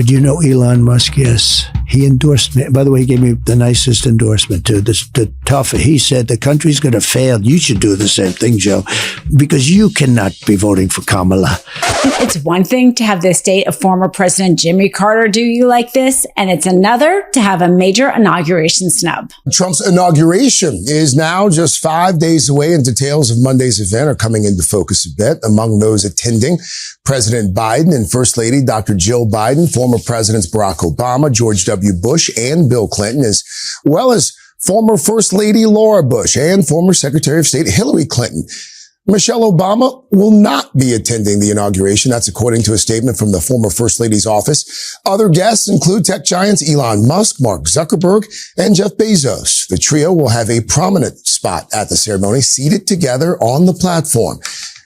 But you know Elon Musk, yes. He endorsed me. By the way, he gave me the nicest endorsement, too. The tougher. He said, the country's going to fail. You should do the same thing, Joe, because you cannot be voting for Kamala. It's one thing to have the estate of former President Jimmy Carter do you like this, and it's another to have a major inauguration snub. Trump's inauguration is now just 5 days away, and details of Monday's event are coming into focus a bit. Among those attending, President Biden and First Lady Dr. Jill Biden, former Presidents Barack Obama, George W. Bush, and Bill Clinton, as well as former First Lady Laura Bush and former Secretary of State Hillary Clinton. Michelle Obama will not be attending the inauguration. That's according to a statement from the former First Lady's office. Other guests include tech giants Elon Musk, Mark Zuckerberg, and Jeff Bezos. The trio will have a prominent spot at the ceremony, seated together on the platform.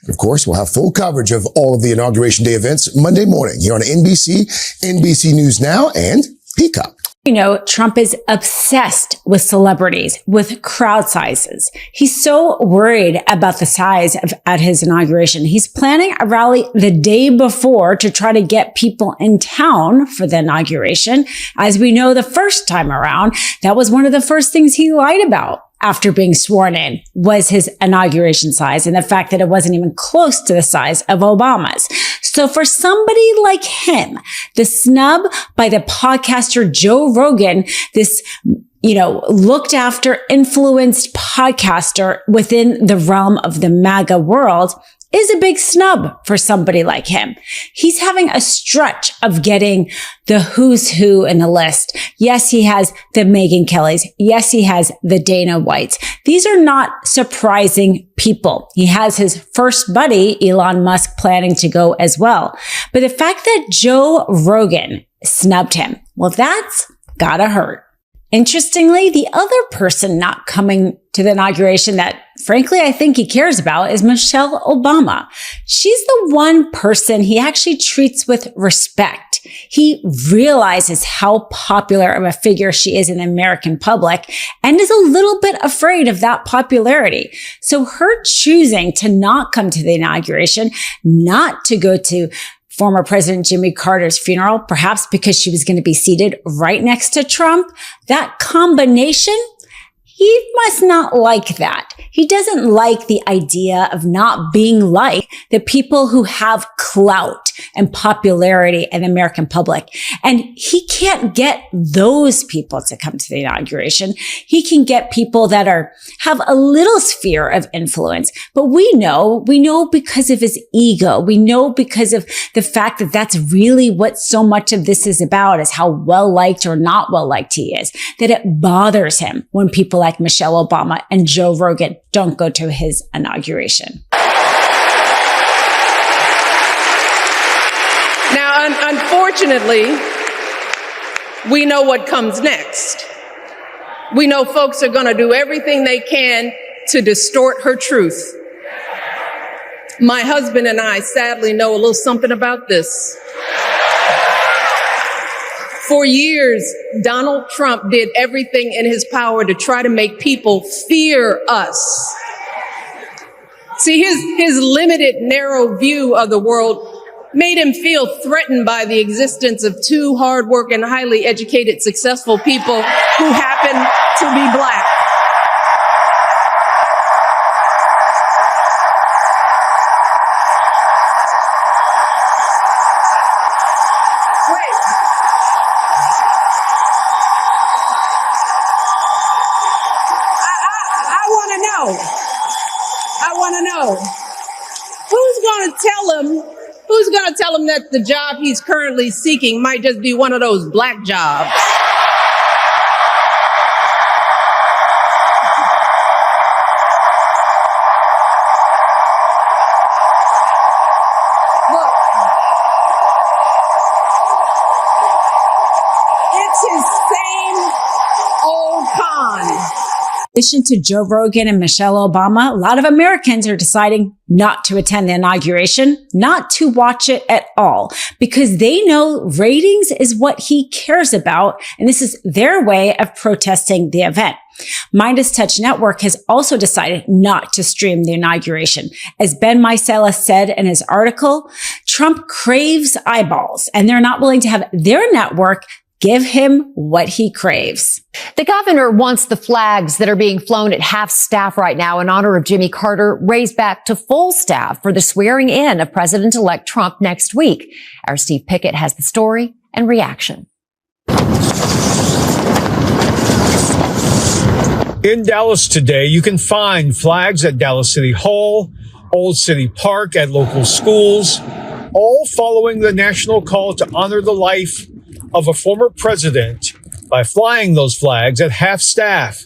Of course, we'll have full coverage of all of the Inauguration Day events Monday morning here on NBC, NBC News Now, and Peacock. You know, Trump is obsessed with celebrities, with crowd sizes. He's so worried about the size at his inauguration. He's planning a rally the day before to try to get people in town for the inauguration. As we know, the first time around, that was one of the first things he lied about after being sworn in, was his inauguration size and the fact that it wasn't even close to the size of Obama's. So for somebody like him, the snub by the podcaster Joe Rogan, this, looked after, influenced podcaster within the realm of the MAGA world, is a big snub for somebody like him. He's having a stretch of getting the who's who in the list. Yes, he has the Megyn Kellys. Yes, he has the Dana Whites. These are not surprising people. He has his first buddy, Elon Musk, planning to go as well. But the fact that Joe Rogan snubbed him, well, that's gotta hurt. Interestingly, the other person not coming to the inauguration that, frankly, I think he cares about is Michelle Obama. She's the one person he actually treats with respect. He realizes how popular of a figure she is in the American public and is a little bit afraid of that popularity. So her choosing to not come to the inauguration, not to go to former President Jimmy Carter's funeral, perhaps because she was going to be seated right next to Trump, that combination, he must not like that. He doesn't like the idea of not being like the people who have clout and popularity in the American public. And he can't get those people to come to the inauguration. He can get people that have a little sphere of influence. But we know because of his ego. We know because of the fact that that's really what so much of this is about, is how well-liked or not well-liked he is, that it bothers him when people like Michelle Obama and Joe Rogan don't go to his inauguration. Now, unfortunately, we know what comes next. We know folks are going to do everything they can to distort her truth. My husband and I sadly know a little something about this. For years, Donald Trump did everything in his power to try to make people fear us. See, his limited, narrow view of the world made him feel threatened by the existence of two hardworking, highly educated, successful people who happen to be Black. Who's going to tell him that the job he's currently seeking might just be one of those Black jobs? Look, it's his same old con. In addition to Joe Rogan and Michelle Obama, a lot of Americans are deciding not to attend the inauguration, not to watch it at all, because they know ratings is what he cares about, and this is their way of protesting the event. Midastouch Network has also decided not to stream the inauguration. As Ben Meiselas said in his article, Trump craves eyeballs, and they're not willing to have their network give him what he craves. The governor wants the flags that are being flown at half staff right now in honor of Jimmy Carter raised back to full staff for the swearing in of President-elect Trump next week. Our Steve Pickett has the story and reaction. In Dallas today, you can find flags at Dallas City Hall, Old City Park, at local schools, all following the national call to honor the life of a former president by flying those flags at half staff.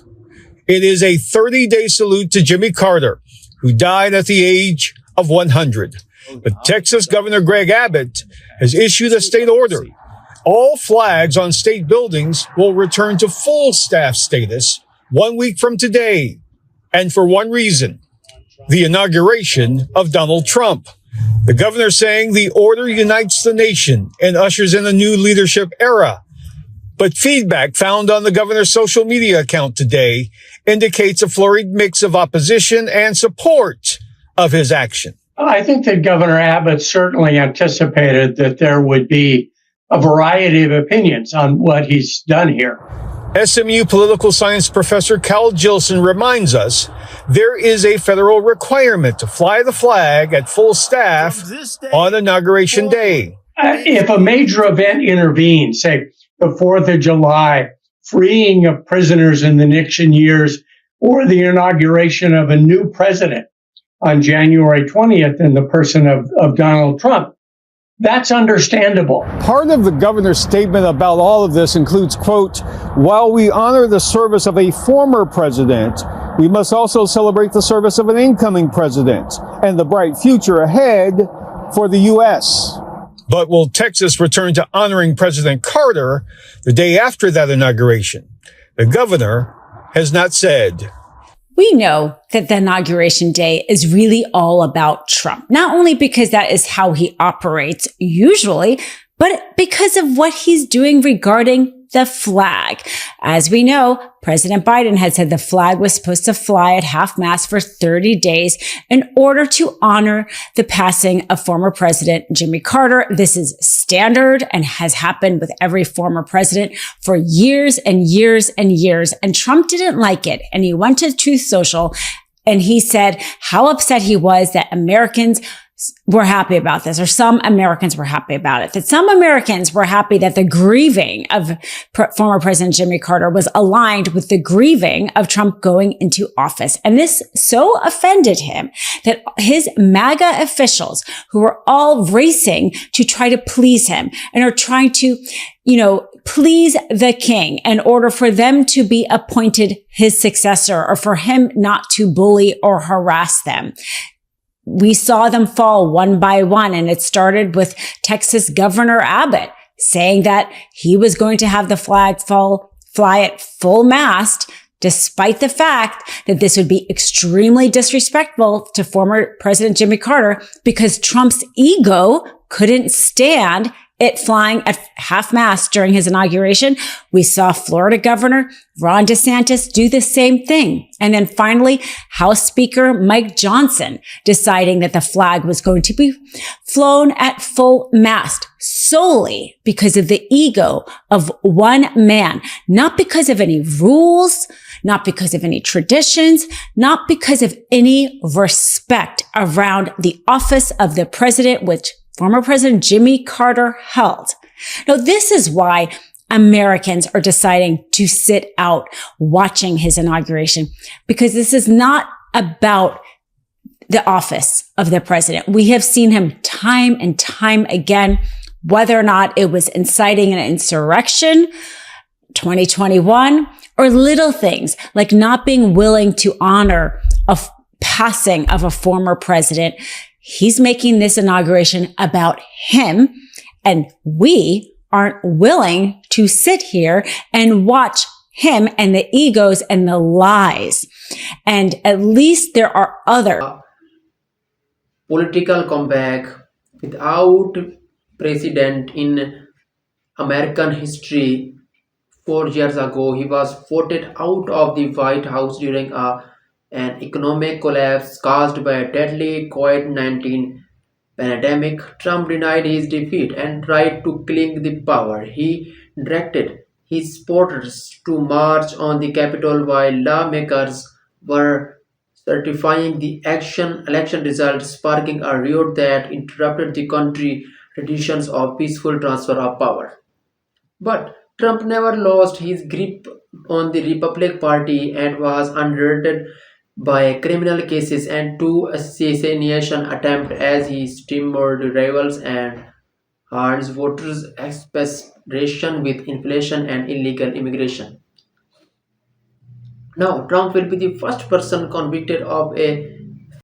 It is a 30-day salute to Jimmy Carter, who died at the age of 100. But Texas Governor Greg Abbott has issued a state order. All flags on state buildings will return to full staff status 1 week from today, and for one reason: the inauguration of Donald Trump. The governor saying the order unites the nation and ushers in a new leadership era. But feedback found on the governor's social media account today indicates a flurried mix of opposition and support of his action. I think that Governor Abbott certainly anticipated that there would be a variety of opinions on what he's done here. SMU political science professor Cal Jilson reminds us there is a federal requirement to fly the flag at full staff on Inauguration Day. If a major event intervenes, say the 4th of July, freeing of prisoners in the Nixon years, or the inauguration of a new president on January 20th in the person of Donald Trump, that's understandable. Part of the governor's statement about all of this includes, quote, "While we honor the service of a former president, we must also celebrate the service of an incoming president and the bright future ahead for the U.S." But will Texas return to honoring President Carter the day after that inauguration? The governor has not said. We know that the inauguration day is really all about Trump, not only because that is how he operates usually, but because of what he's doing regarding the flag. As we know, President Biden had said the flag was supposed to fly at half-mast for 30 days in order to honor the passing of former President Jimmy Carter. This is standard and has happened with every former president for years and years and years. And Trump didn't like it. And he went to Truth Social and he said how upset he was that Americans were happy about this, or some Americans were happy about it, that some Americans were happy that the grieving of former President Jimmy Carter was aligned with the grieving of Trump going into office. And this so offended him that his MAGA officials, who are all racing to try to please him and are trying to, please the king in order for them to be appointed his successor or for him not to bully or harass them. We saw them fall one by one, and it started with Texas Governor Abbott saying that he was going to have the flag fly at full mast, despite the fact that this would be extremely disrespectful to former President Jimmy Carter because Trump's ego couldn't stand it flying at half-mast during his inauguration. We saw Florida Governor Ron DeSantis do the same thing. And then finally, House Speaker Mike Johnson deciding that the flag was going to be flown at full mast solely because of the ego of one man, not because of any rules, not because of any traditions, not because of any respect around the office of the president, which former President Jimmy Carter held. Now, this is why Americans are deciding to sit out watching his inauguration, because this is not about the office of the president. We have seen him time and time again, whether or not it was inciting an insurrection, 2021, or little things like not being willing to honor a passing of a former president. He's making this inauguration about him, and we aren't willing to sit here and watch him and the egos and the lies. And at least there are other political comeback without precedent in American history. 4 years ago, he was voted out of the White House during an economic collapse caused by a deadly COVID-19 pandemic, Trump denied his defeat and tried to cling the power. He directed his supporters to march on the Capitol while lawmakers were certifying the election results, sparking a riot that interrupted the country traditions of peaceful transfer of power. But Trump never lost his grip on the Republican Party and was indicted by criminal cases and two assassination attempts as he stimulated rivals and hards voters' exasperation with inflation and illegal immigration. Now, Trump will be the first person convicted of a